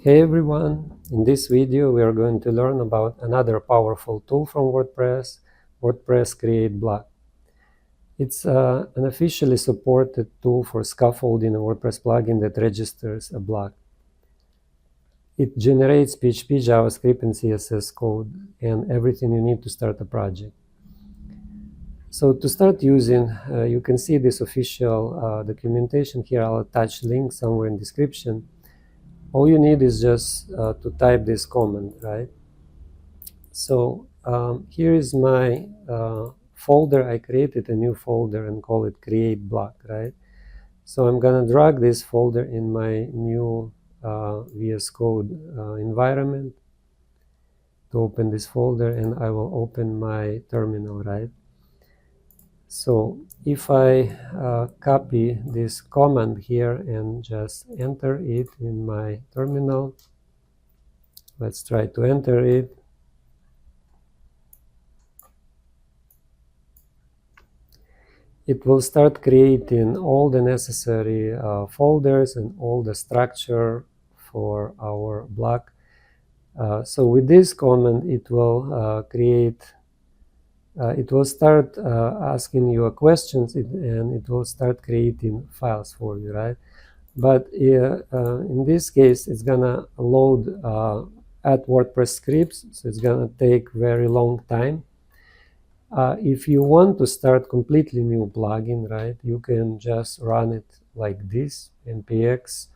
Hey everyone, in this video we are going to learn about another powerful tool from WordPress, WordPress Create Block. It's an officially supported tool for scaffolding a WordPress plugin that registers a block. It generates PHP, JavaScript and CSS code and everything you need to start a project. So to start using, you can see this official documentation here. I'll attach link somewhere in description. All you need is just to type this command, right? So here is my folder. I created a new folder and call it Create Block, right? So I'm gonna drag this folder in my new VS Code environment to open this folder, and I will open my terminal, right? So if I copy this command here and just enter it in my terminal, let's try to enter it. It will start creating all the necessary folders and all the structure for our block. So with this command, it will it will start asking you questions, and it will start creating files for you, right? But in this case, it's gonna load at WordPress scripts, so it's gonna take very long time. If you want to start completely new plugin, right, you can just run it like this, npx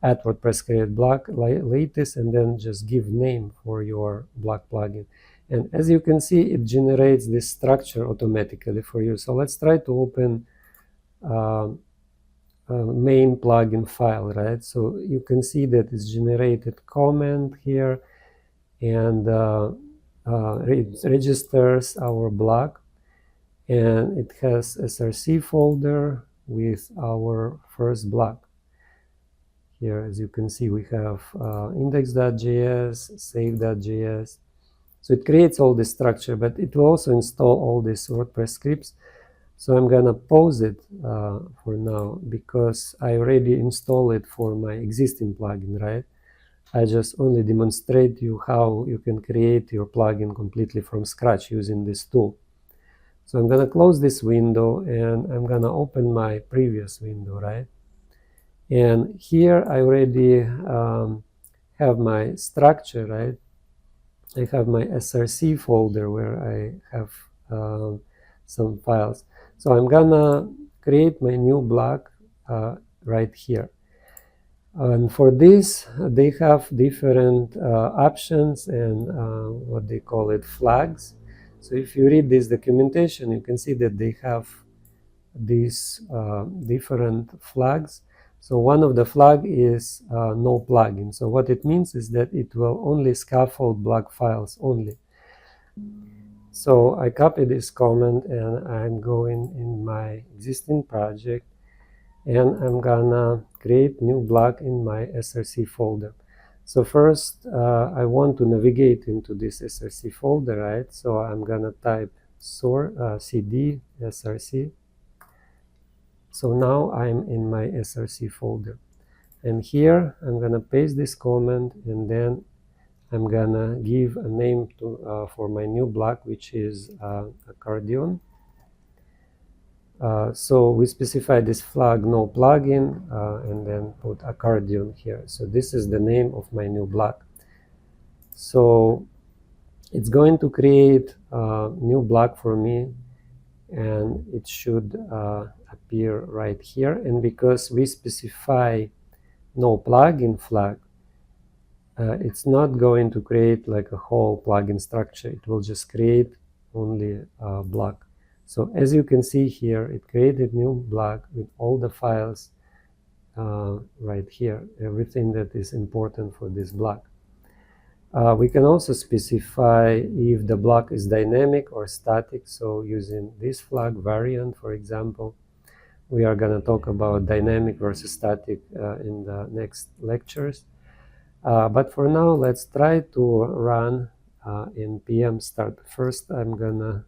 at WordPress Create Block latest, and then just give name for your block plugin. And as you can see, it generates this structure automatically for you. So let's try to open main plugin file, right? So you can see that it's generated comment here, and it registers our block, and it has src folder with our first block. Here, as you can see, we have index.js, save.js. So it creates all this structure, but it will also install all these WordPress scripts. So I'm gonna pause it for now, because I already installed it for my existing plugin, right? I just only demonstrate you how you can create your plugin completely from scratch using this tool. So I'm gonna close this window, and I'm gonna open my previous window, right? And here I already have my structure, right? I have my src folder where I have some files. So I'm gonna create my new block right here. And for this, they have different options and what they call it, flags. So if you read this documentation, you can see that they have these different flags. So one of the flag is no plugin. So what it means is that it will only scaffold block files only. So I copy this comment, and I'm going in my existing project, and I'm gonna create new block in my src folder. So first I want to navigate into this src folder, right? So I'm gonna type cd src. So now I'm in my src folder, and here I'm gonna paste this comment, and then I'm gonna give a name to for my new block, which is accordion. So we specify this flag no plugin, and then put accordion here. So this is the name of my new block. So it's going to create a new block for me, and it should appear right here. And because we specify no plugin flag, it's not going to create like a whole plugin structure. It will just create only a block. So as you can see here, it created new block with all the files right here, everything that is important for this block. We can also specify if the block is dynamic or static. So using this flag variant, for example, we are going to talk about dynamic versus static in the next lectures. But for now, let's try to run in npm start. First, I'm going to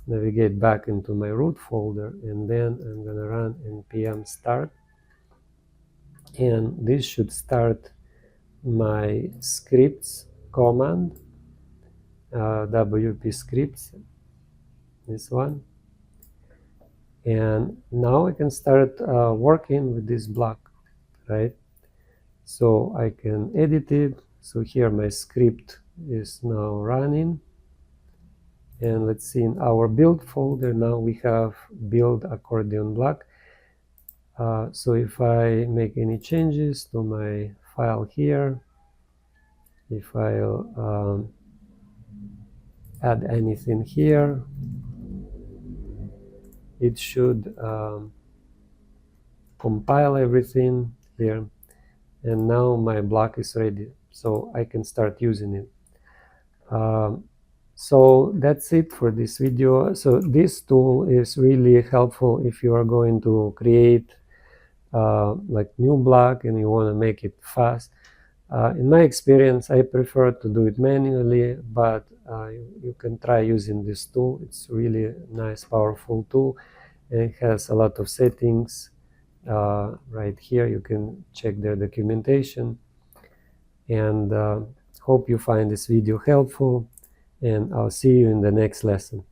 navigate back into my root folder, and then I'm going to run npm start. And this should start my scripts command, WP scripts, this one. And now I can start working with this block, right? So I can edit it. So here my script is now running. And let's see, in our build folder now we have build accordion block. So if I make any changes to my file here, if I'll add anything here, it should compile everything here, and now my block is ready, so I can start using it. So that's it for this video. So this tool is really helpful if you are going to create like new block and you want to make it fast. In my experience, I prefer to do it manually, but you can try using this tool. It's really a nice, powerful tool, and it has a lot of settings. Right here, you can check their documentation. And hope you find this video helpful, and I'll see you in the next lesson.